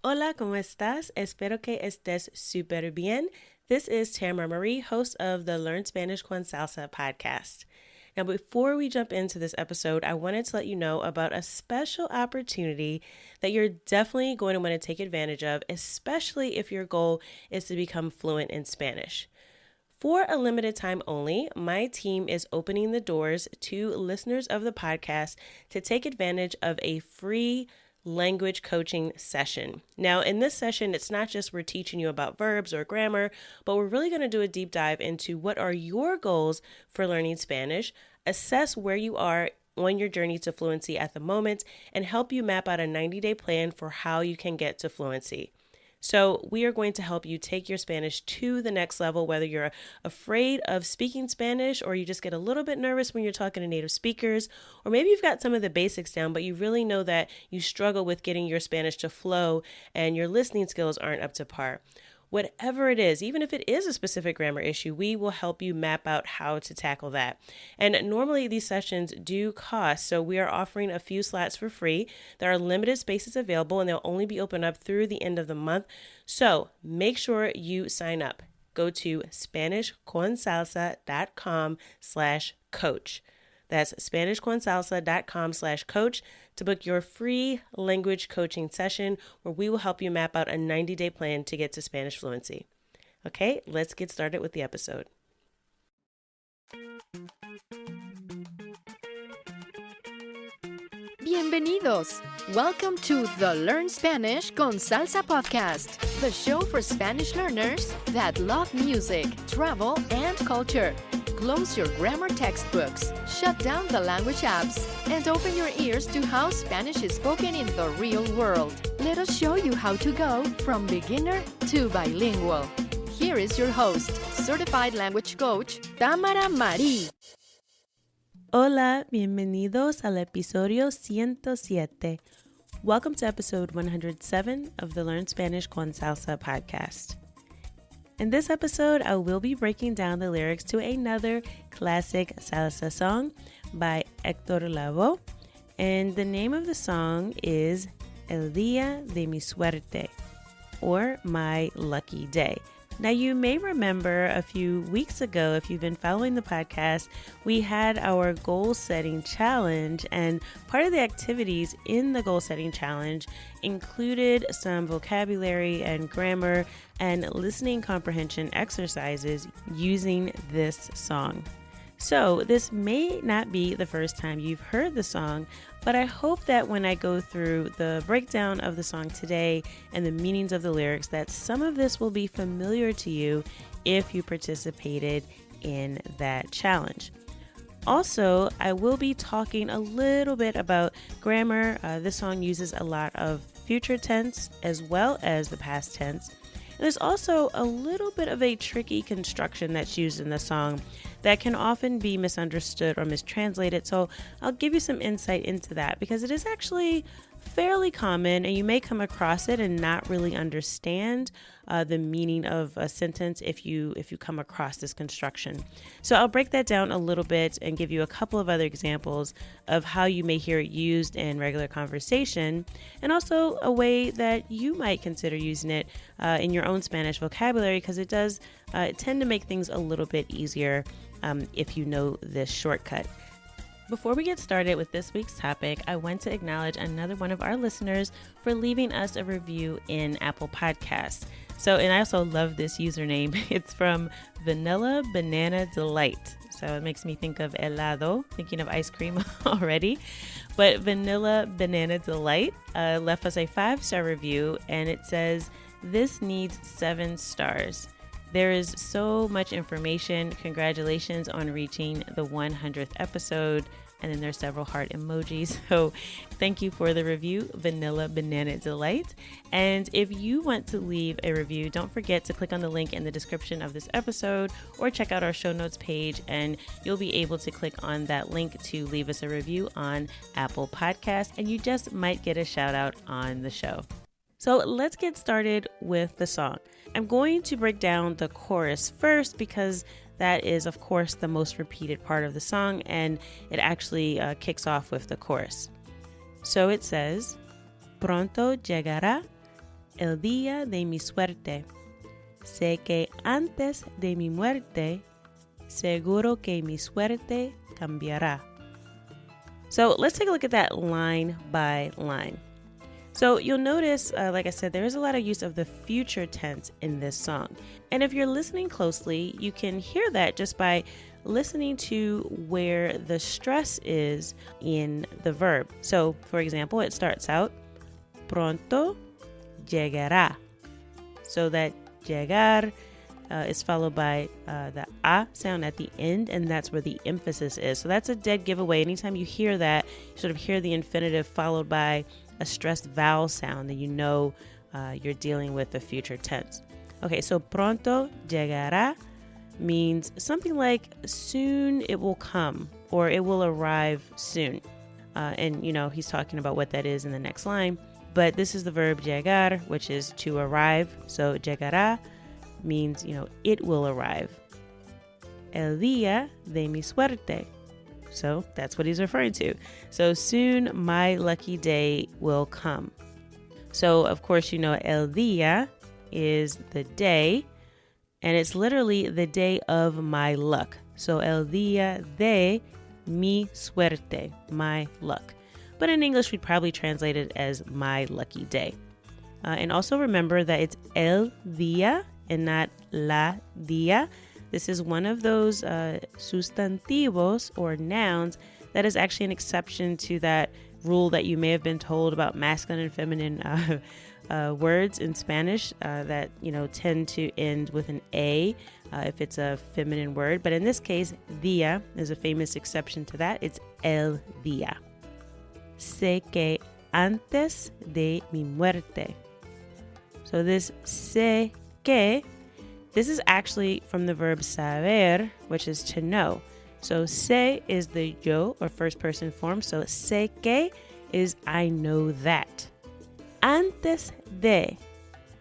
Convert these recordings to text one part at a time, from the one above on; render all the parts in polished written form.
Hola, ¿cómo estás? Espero que estés súper bien. This is Tamara Marie, host of the Learn Spanish con Salsa podcast. Now, before we jump into this episode, I wanted to let you know about a special opportunity that you're definitely going to want to take advantage of, especially if your goal is to become fluent in Spanish. For a limited time only, my team is opening the doors to listeners of the podcast to take advantage of a free language coaching session. Now, in this session, it's not just we're teaching you about verbs or grammar, but we're really going to do a deep dive into what are your goals for learning Spanish, assess where you are on your journey to fluency at the moment, and help you map out a 90-day plan for how you can get to fluency. So we are going to help you take your Spanish to the next level, whether you're afraid of speaking Spanish or you just get a little bit nervous when you're talking to native speakers, or maybe you've got some of the basics down, but you really know that you struggle with getting your Spanish to flow and your listening skills aren't up to par. Whatever it is, even if it is a specific grammar issue, we will help you map out how to tackle that. And normally these sessions do cost, so we are offering a few slots for free. There are limited spaces available and they'll only be open up through the end of the month. So make sure you sign up. Go to SpanishConSalsa.com/coach. That's SpanishConSalsa.com/coach to book your free language coaching session where we will help you map out a 90-day plan to get to Spanish fluency. Okay, let's get started with the episode. Bienvenidos! Welcome to the Learn Spanish con Salsa podcast, the show for Spanish learners that love music, travel, and culture. Close your grammar textbooks, shut down the language apps, and open your ears to how Spanish is spoken in the real world. Let us show you how to go from beginner to bilingual. Here is your host, certified language coach, Tamara Marie. Hola, bienvenidos al episodio 107. Welcome to episode 107 of the Learn Spanish con Salsa podcast. In this episode, I will be breaking down the lyrics to another classic salsa song by Hector Lavoe, and the name of the song is El Día de mi Suerte, or My Lucky Day. Now, you may remember a few weeks ago, if you've been following the podcast, we had our goal setting challenge, and part of the activities in the goal setting challenge included some vocabulary and grammar and listening comprehension exercises using this song. So this may not be the first time you've heard the song, but I hope that when I go through the breakdown of the song today and the meanings of the lyrics, that some of this will be familiar to you if you participated in that challenge. Also, I will be talking a little bit about grammar. This song uses a lot of future tense as well as the past tense. And there's also a little bit of a tricky construction that's used in the song that can often be misunderstood or mistranslated. So I'll give you some insight into that because it is actually fairly common and you may come across it and not really understand the meaning of a sentence if you come across this construction. So I'll break that down a little bit and give you a couple of other examples of how you may hear it used in regular conversation, and also a way that you might consider using it in your own Spanish vocabulary, because it does tend to make things a little bit easier if you know this shortcut. Before we get started with this week's topic, I want to acknowledge another one of our listeners for leaving us a review in Apple Podcasts. And I also love this username. It's from Vanilla Banana Delight. So it makes me think of helado, thinking of ice cream already. But Vanilla Banana Delight left us a 5-star review, and it says, "This needs 7 stars. There is so much information. Congratulations on reaching the 100th episode." And then there's several heart emojis. So thank you for the review, Vanilla Banana Delight. And if you want to leave a review, don't forget to click on the link in the description of this episode or check out our show notes page, and you'll be able to click on that link to leave us a review on Apple Podcasts, and you just might get a shout out on the show. So let's get started with the song. I'm going to break down the chorus first because that is, of course, the most repeated part of the song, and it actually kicks off with the chorus. So it says, "Pronto llegará el día de mi suerte. Sé que antes de mi muerte, seguro que mi suerte cambiará. So let's take a look at that line by line. So you'll notice, like I said, there is a lot of use of the future tense in this song. And if you're listening closely, you can hear that just by listening to where the stress is in the verb. So, for example, it starts out, pronto llegará. So that llegar is followed by the a sound at the end, and that's where the emphasis is. So that's a dead giveaway. Anytime you hear that, you sort of hear the infinitive followed by a stressed vowel sound, that you know you're dealing with the future tense. Okay, so pronto llegará means something like soon it will come, or it will arrive soon. And, he's talking about what that is in the next line. But this is the verb llegar, which is to arrive. So llegará means, it will arrive. El día de mi suerte. So that's what he's referring to. So soon my lucky day will come. So of course, el día is the day, and it's literally the day of my luck. So el día de mi suerte, my luck. But in English, we'd probably translate it as my lucky day. And also remember that it's el día and not la día. This is one of those sustantivos or nouns that is actually an exception to that rule that you may have been told about masculine and feminine words in Spanish that tend to end with an A if it's a feminine word. But in this case, día is a famous exception to that. It's el día. Sé que antes de mi muerte. So this sé que, this is actually from the verb saber, which is to know. So sé is the yo or first person form. So sé que is I know that. Antes de.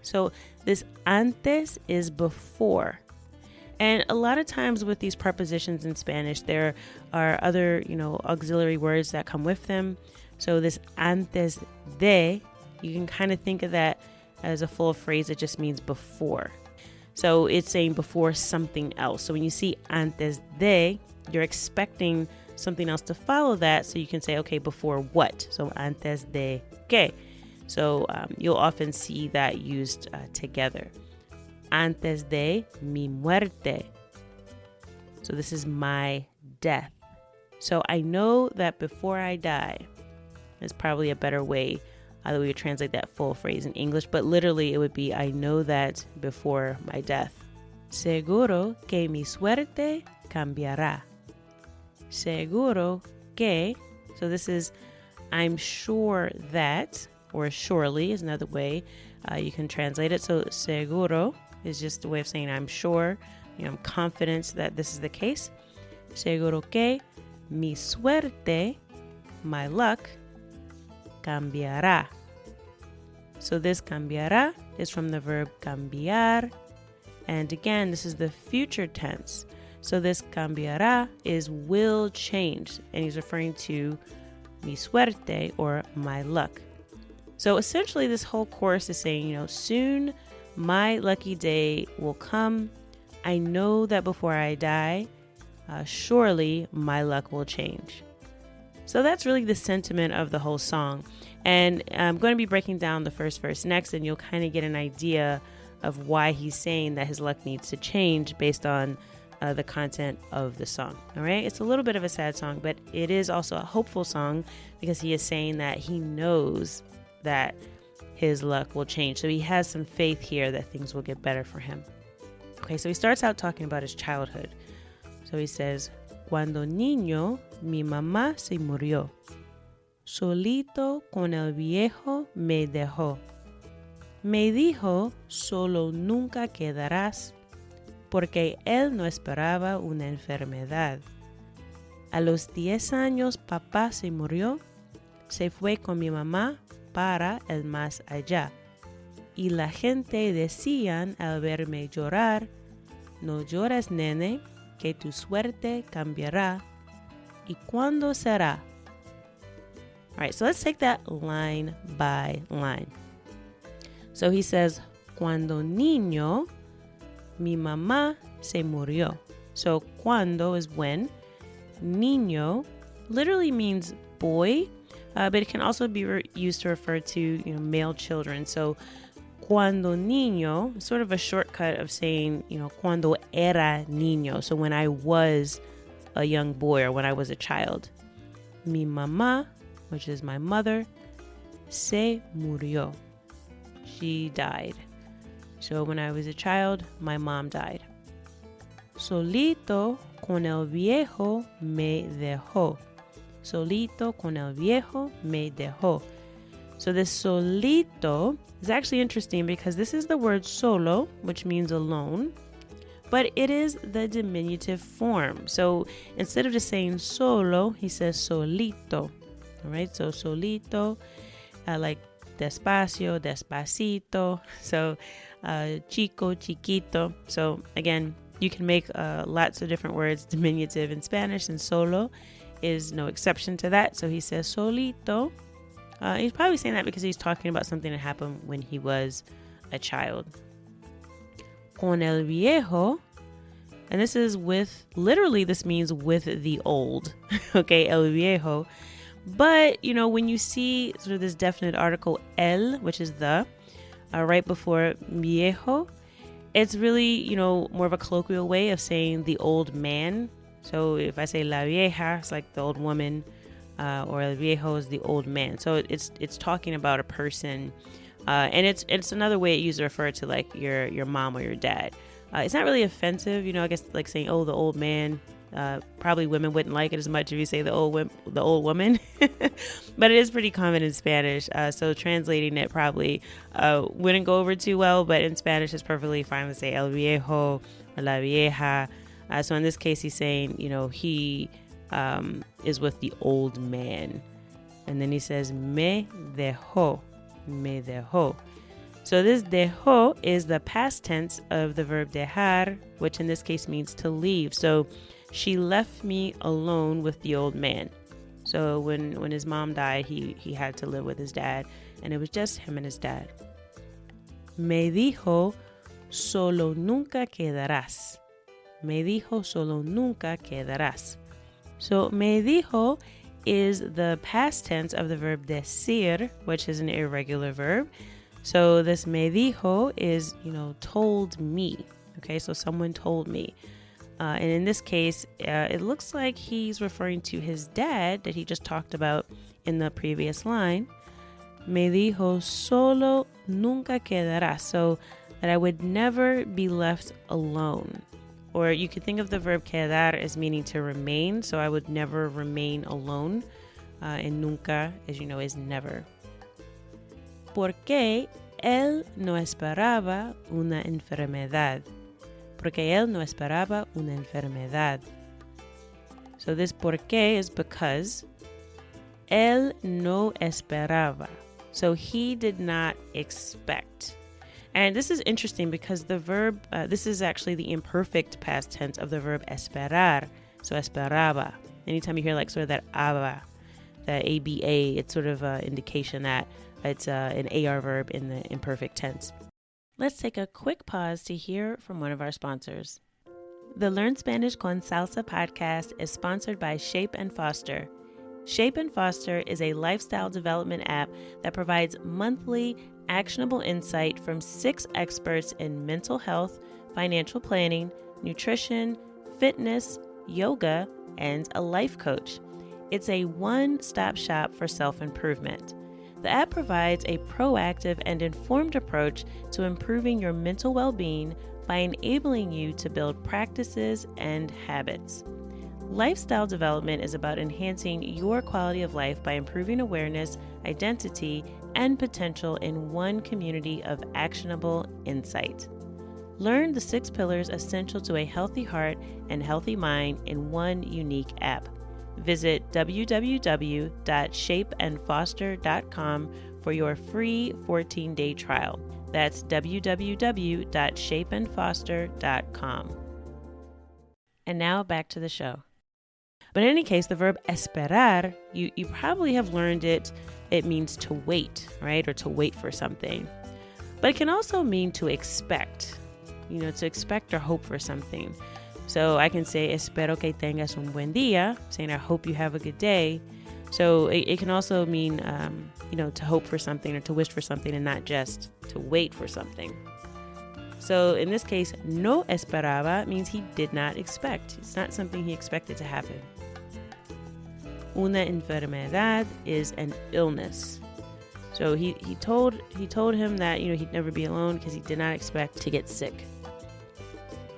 So this antes is before. And a lot of times with these prepositions in Spanish, there are other, auxiliary words that come with them. So this antes de, you can kind of think of that as a full phrase that just means before. So it's saying before something else. So when you see antes de, you're expecting something else to follow that. So you can say, okay, before what? So antes de qué? So you'll often see that used together. Antes de mi muerte. So this is my death. So I know that before I die is probably a better way that we would translate that full phrase in English, but literally it would be, I know that before my death. Seguro que mi suerte cambiará. Seguro que, so this is, I'm sure that, or surely is another way you can translate it. So seguro is just a way of saying I'm sure, I'm confident that this is the case. Seguro que mi suerte, my luck, cambiará. So this cambiará is from the verb cambiar. And again, this is the future tense. So this cambiará is will change. And he's referring to mi suerte or my luck. So essentially this whole chorus is saying, soon my lucky day will come. I know that before I die, surely my luck will change. So that's really the sentiment of the whole song. And I'm going to be breaking down the first verse next, and you'll kind of get an idea of why he's saying that his luck needs to change based on the content of the song. All right. It's a little bit of a sad song, but it is also a hopeful song because he is saying that he knows that his luck will change. So he has some faith here that things will get better for him. Okay. So he starts out talking about his childhood. So he says, Cuando niño, mi mamá se murió. Solito con el viejo me dejó. Me dijo, solo nunca quedarás, porque él no esperaba una enfermedad. A los 10 años papá se murió, se fue con mi mamá para el más allá. Y la gente decían al verme llorar, no llores nene, que tu suerte cambiará. ¿Y cuándo será? All right, so let's take that line by line. So he says, cuando niño, mi mamá se murió. So cuando is when. Niño literally means boy, but it can also be used to refer to male children. So cuando niño is sort of a shortcut of saying, cuando era niño. So when I was a young boy or when I was a child. Mi mamá, which is my mother, se murió. She died. So when I was a child, my mom died. Solito con el viejo me dejó. Solito con el viejo me dejó. So this solito is actually interesting because this is the word solo, which means alone, but it is the diminutive form. So instead of just saying solo, he says solito. All right, so solito, like despacio, despacito. So chico, chiquito. So again, you can make lots of different words diminutive in Spanish, and solo is no exception to that. So he says solito. He's probably saying that because he's talking about something that happened when he was a child. Con el viejo, and this is with, literally this means with the old, okay, el viejo. But, when you see sort of this definite article el, which is the, right before viejo, it's really, more of a colloquial way of saying the old man. So if I say la vieja, it's like the old woman, or el viejo is the old man. So it's talking about a person, and it's another way it used to refer to like your mom or your dad. It's not really offensive, I guess, like saying, oh, the old man. Probably women wouldn't like it as much if you say the old woman, but it is pretty common in Spanish. So translating it probably wouldn't go over too well, but in Spanish it's perfectly fine to say el viejo or la vieja. So in this case, he's saying, he is with the old man. And then he says, me dejó. So this dejó is the past tense of the verb dejar, which in this case means to leave. So she left me alone with the old man. So when his mom died, he had to live with his dad, and it was just him and his dad. Me dijo, solo nunca quedarás. Me dijo, solo nunca quedarás. So me dijo is the past tense of the verb decir, which is an irregular verb. So this me dijo is, told me. Okay, so someone told me. And in this case, it looks like he's referring to his dad that he just talked about in the previous line. Me dijo, solo nunca quedarás. So that I would never be left alone. Or you could think of the verb quedar as meaning to remain. So I would never remain alone. And nunca, as you know, is never. Porque él no esperaba una enfermedad. Porque él no esperaba una enfermedad. So this porque is because. Él no esperaba. So he did not expect. And this is interesting because the verb, this is actually the imperfect past tense of the verb esperar. So esperaba. Anytime you hear like sort of that aba, that ABA, it's sort of an indication that it's an AR verb in the imperfect tense. Let's take a quick pause to hear from one of our sponsors. The Learn Spanish con Salsa podcast is sponsored by Shape and Foster. Shape and Foster is a lifestyle development app that provides monthly actionable insight from 6 experts in mental health, financial planning, nutrition, fitness, yoga, and a life coach. It's a one-stop shop for self-improvement. The app provides a proactive and informed approach to improving your mental well-being by enabling you to build practices and habits. Lifestyle development is about enhancing your quality of life by improving awareness, identity, and potential in one community of actionable insight. Learn the 6 pillars essential to a healthy heart and healthy mind in one unique app. Visit www.shapeandfoster.com for your free 14-day trial. That's www.shapeandfoster.com. And now back to the show. But in any case, the verb esperar, you probably have learned it. It means to wait, right? Or to wait for something. But it can also mean to expect, to expect or hope for something. So I can say, espero que tengas un buen día, saying I hope you have a good day. So it can also mean, to hope for something or to wish for something and not just to wait for something. So in this case, no esperaba means he did not expect. It's not something he expected to happen. Una enfermedad is an illness. So he told him that, he'd never be alone because he did not expect to get sick.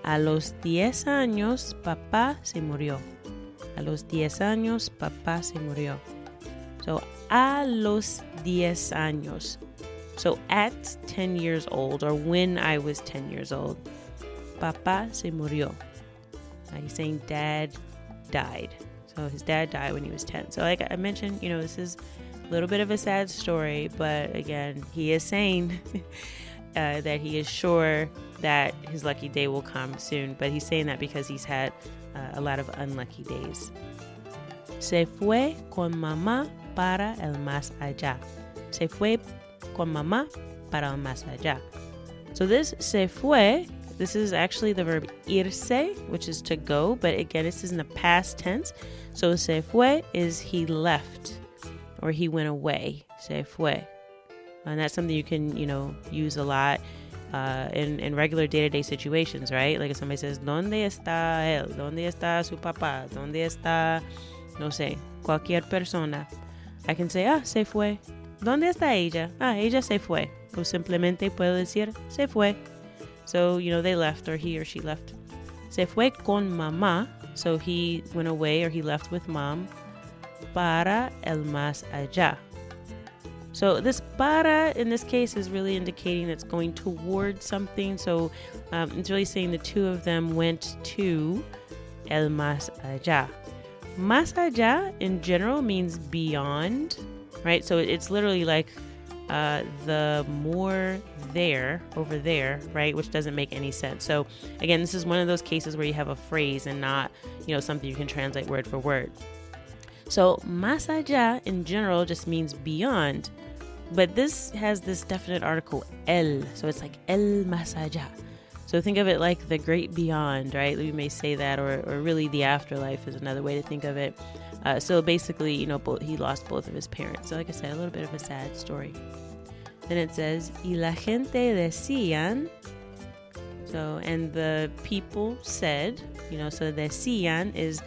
A los 10 años, papá se murió. A los 10 años, papá se murió. So, a los 10 años. So, at 10 years old, or when I was 10 years old, papá se murió. He's saying dad died. So, his dad died when he was 10. So, like I mentioned, this is a little bit of a sad story, but again, he is saying that he is sure that his lucky day will come soon. But he's saying that because he's had a lot of unlucky days. Se fue con mamá para el más allá. Se fue con mamá para el más allá. So this se fue, this is actually the verb irse, which is to go, but again, this is in the past tense. So se fue is he left or he went away. Se fue. And that's something you can, use a lot in regular day-to-day situations, right? Like if somebody says, ¿Dónde está él? ¿Dónde está su papá? ¿Dónde está, no sé, cualquier persona? I can say, se fue. ¿Dónde está ella? Ella se fue. O simplemente puedo decir, se fue. So, they left or he or she left. Se fue con mamá. So he went away or he left with mom. Para el más allá. So this para in this case is really indicating it's going towards something. So it's really saying the two of them went to el más allá. Más allá in general means beyond, right? So it's literally like the more there, over there, right? Which doesn't make any sense. So again, this is one of those cases where you have a phrase and not, something you can translate word for word. So más allá in general just means beyond. But this has this definite article, el. So it's like el más allá. So think of it like the great beyond, right? We may say that, or really the afterlife is another way to think of it. So basically, he lost both of his parents. So like I said, a little bit of a sad story. Then it says, y la gente decían. So, and the people said, so decían is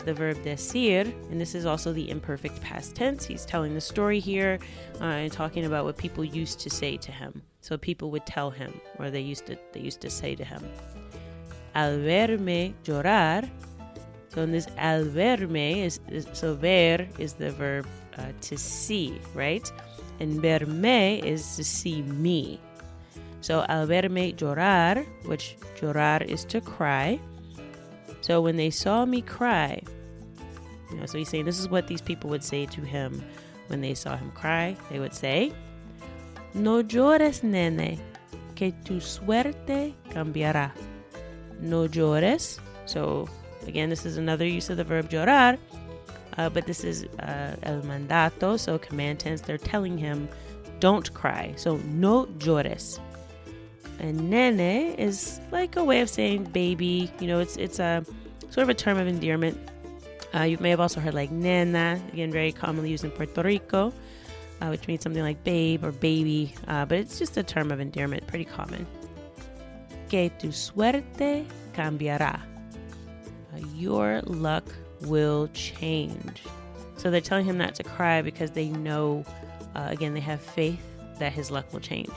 the verb decir, and this is also the imperfect past tense. He's telling the story here and talking about what people used to say to him. So people would tell him, or they used to say to him, al verme llorar. So in this al verme so ver is the verb to see, right? And verme is to see me. So al verme llorar, which llorar is to cry. So when they saw me cry, so he's saying this is what these people would say to him when they saw him cry. They would say, no llores, nene, que tu suerte cambiará. No llores. So again, this is another use of the verb llorar, but this is el mandato, so command tense. They're telling him, don't cry. So no llores. And nene is like a way of saying baby. It's a sort of a term of endearment. You may have also heard like nena, again, very commonly used in Puerto Rico, which means something like babe or baby, but it's just a term of endearment, pretty common. Que tu suerte cambiará. Your luck will change. So they're telling him not to cry because they know, again, they have faith that his luck will change.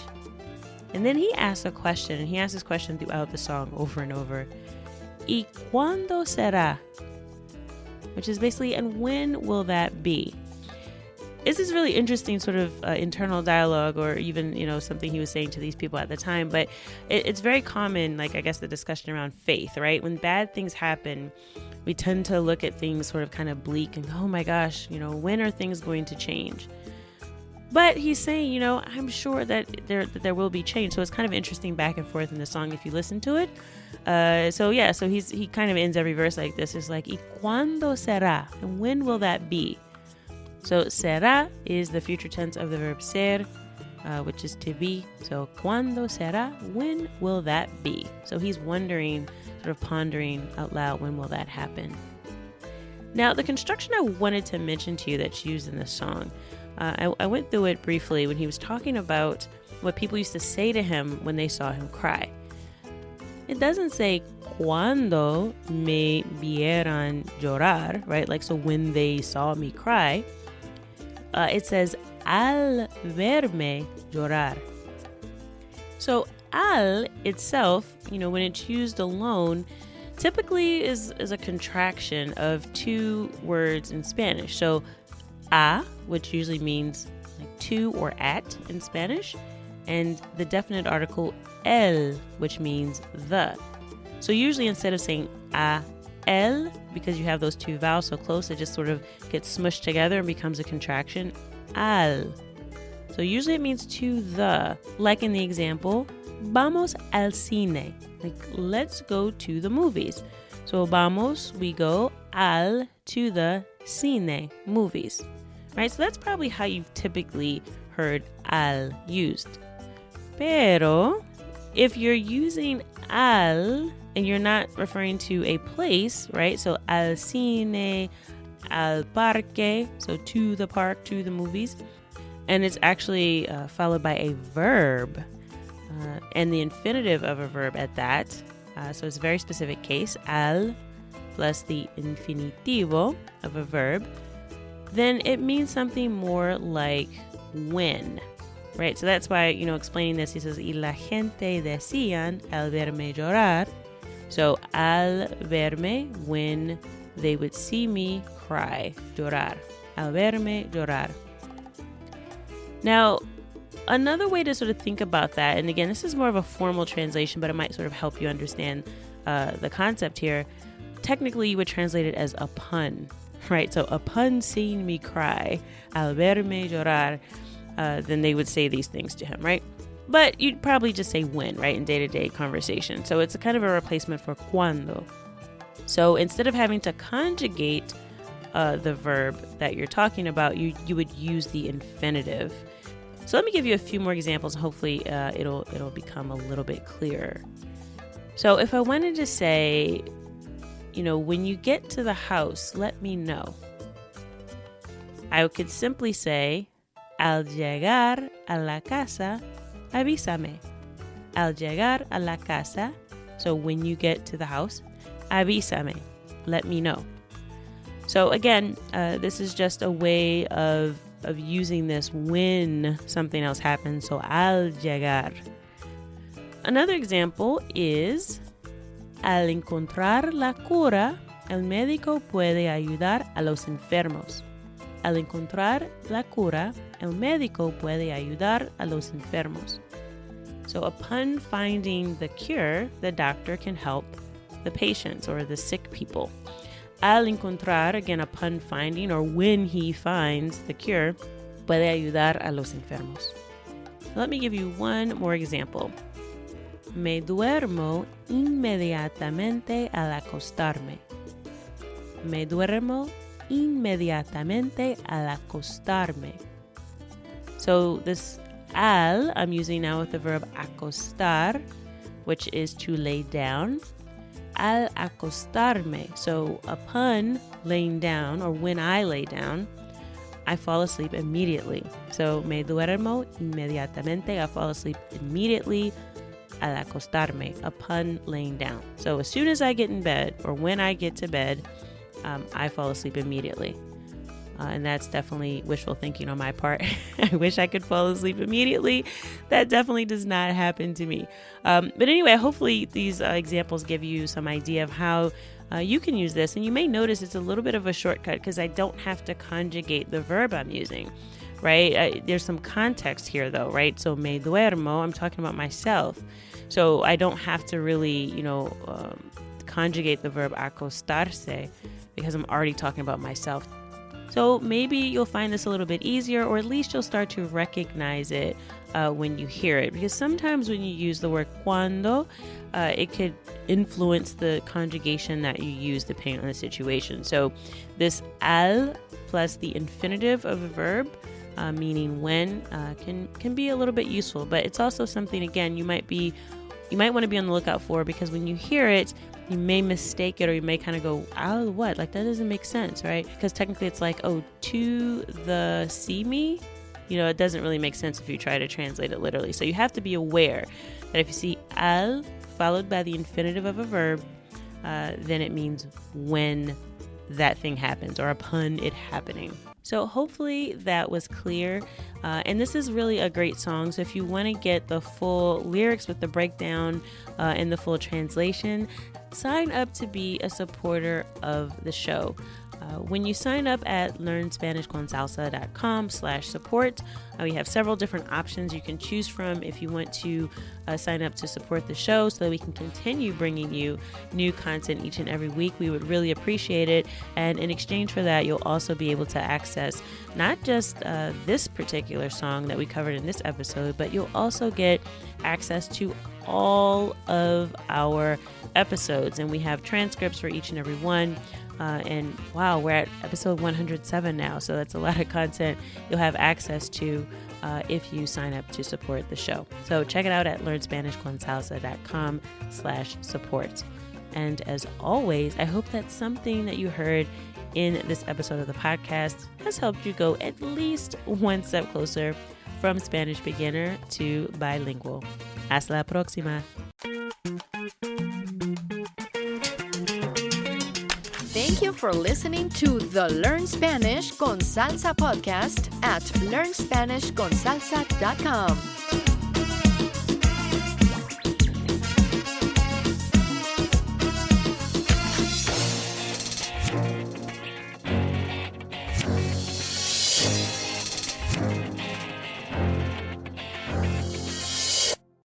And then he asks a question, and he asks this question throughout the song over and over. ¿Y cuándo será? Which is basically, and when will that be? This is really interesting sort of internal dialogue, or even, something he was saying to these people at the time. But it's very common, like, I guess, the discussion around faith, right? When bad things happen, we tend to look at things sort of kind of bleak and go, oh my gosh, when are things going to change? But he's saying, I'm sure that there will be change. So it's kind of interesting back and forth in the song if you listen to it. So he kind of ends every verse like this. It's like, ¿y cuándo será? And when will that be? So será is the future tense of the verb ser. which is to be. So, ¿cuándo será? When will that be? So he's wondering, sort of pondering out loud, when will that happen? Now, the construction I wanted to mention to you that's used in this song, I went through it briefly when he was talking about what people used to say to him when they saw him cry. It doesn't say cuando me vieran llorar, right? Like, so when they saw me cry. It says al verme llorar. So al itself, when it's used alone, typically is a contraction of two words in Spanish. So a, which usually means like to or at in Spanish, and the definite article el, which means the. So usually instead of saying a el, because you have those two vowels so close, it just sort of gets smushed together and becomes a contraction, al. So usually it means to the, like in the example, vamos al cine, like let's go to the movies. So vamos, we go, al, to the cine, movies, right? So that's probably how you've typically heard al used. Pero if you're using al and you're not referring to a place, right? So al cine, al parque, so to the park, to the movies. And it's actually followed by a verb and the infinitive of a verb at that. So it's a very specific case, al plus the infinitivo of a verb. Then it means something more like when, right? So that's why, explaining this, he says, y la gente decían al verme llorar. So al verme, when they would see me cry, llorar. Al verme llorar. Now, another way to sort of think about that, and again, this is more of a formal translation, but it might sort of help you understand the concept here. Technically, you would translate it as a pun, right? So upon seeing me cry, al verme llorar, then they would say these things to him, right? But you'd probably just say when, right, in day-to-day conversation. So it's a kind of a replacement for cuando. So instead of having to conjugate the verb that you're talking about, you would use the infinitive. So let me give you a few more examples. Hopefully it'll become a little bit clearer. So if I wanted to say, when you get to the house, let me know. I could simply say, al llegar a la casa, avísame. Al llegar a la casa, so when you get to the house, avísame, let me know. So again, this is just a way of using this when something else happens, so al llegar. Another example is, al encontrar la cura, el médico puede ayudar a los enfermos. Al encontrar la cura, el médico puede ayudar a los enfermos. So upon finding the cure, the doctor can help the patients or the sick people. Al encontrar, again, upon finding or when he finds the cure, puede ayudar a los enfermos. Let me give you one more example. Me duermo inmediatamente al acostarme. Me duermo inmediatamente al acostarme. So this al I'm using now with the verb acostar, which is to lay down. Al acostarme, so upon laying down or when I lay down, I fall asleep immediately. So me duermo inmediatamente, I fall asleep immediately. Al acostarme, upon laying down. So as soon as I get in bed or when I get to bed, I fall asleep immediately. And that's definitely wishful thinking on my part. I wish I could fall asleep immediately. That definitely does not happen to me. But anyway, hopefully these examples give you some idea of how you can use this. And you may notice it's a little bit of a shortcut because I don't have to conjugate the verb I'm using, right? There's some context here though, right? So me duermo, I'm talking about myself. So I don't have to really, conjugate the verb acostarse because I'm already talking about myself. So maybe you'll find this a little bit easier, or at least you'll start to recognize it when you hear it. Because sometimes when you use the word cuando, it could influence the conjugation that you use depending on the situation. So this al plus the infinitive of a verb meaning when, can be a little bit useful. But it's also something, again, you might want to be on the lookout for, because when you hear it, you may mistake it, or you may kind of go, oh, what? Like, that doesn't make sense, right? Because technically it's like, oh, to the see me. It doesn't really make sense if you try to translate it literally. So you have to be aware that if you see al followed by the infinitive of a verb, then it means when that thing happens, or upon it happening. So hopefully that was clear. And this is really a great song. So if you want to get the full lyrics with the breakdown and the full translation, sign up to be a supporter of the show. When you sign up at learnspanishconsalsa.com/support, we have several different options you can choose from if you want to sign up to support the show so that we can continue bringing you new content each and every week. We would really appreciate it. And in exchange for that, you'll also be able to access not just this particular song that we covered in this episode, but you'll also get access to all of our episodes. And we have transcripts for each and every one. And wow, we're at episode 107 now. So that's a lot of content you'll have access to if you sign up to support the show. So check it out at learnspanishconsalsa.com/support. And as always, I hope that something that you heard in this episode of the podcast has helped you go at least one step closer from Spanish beginner to bilingual. Hasta la próxima. Thank you for listening to the Learn Spanish con Salsa podcast at learnspanishconsalsa.com.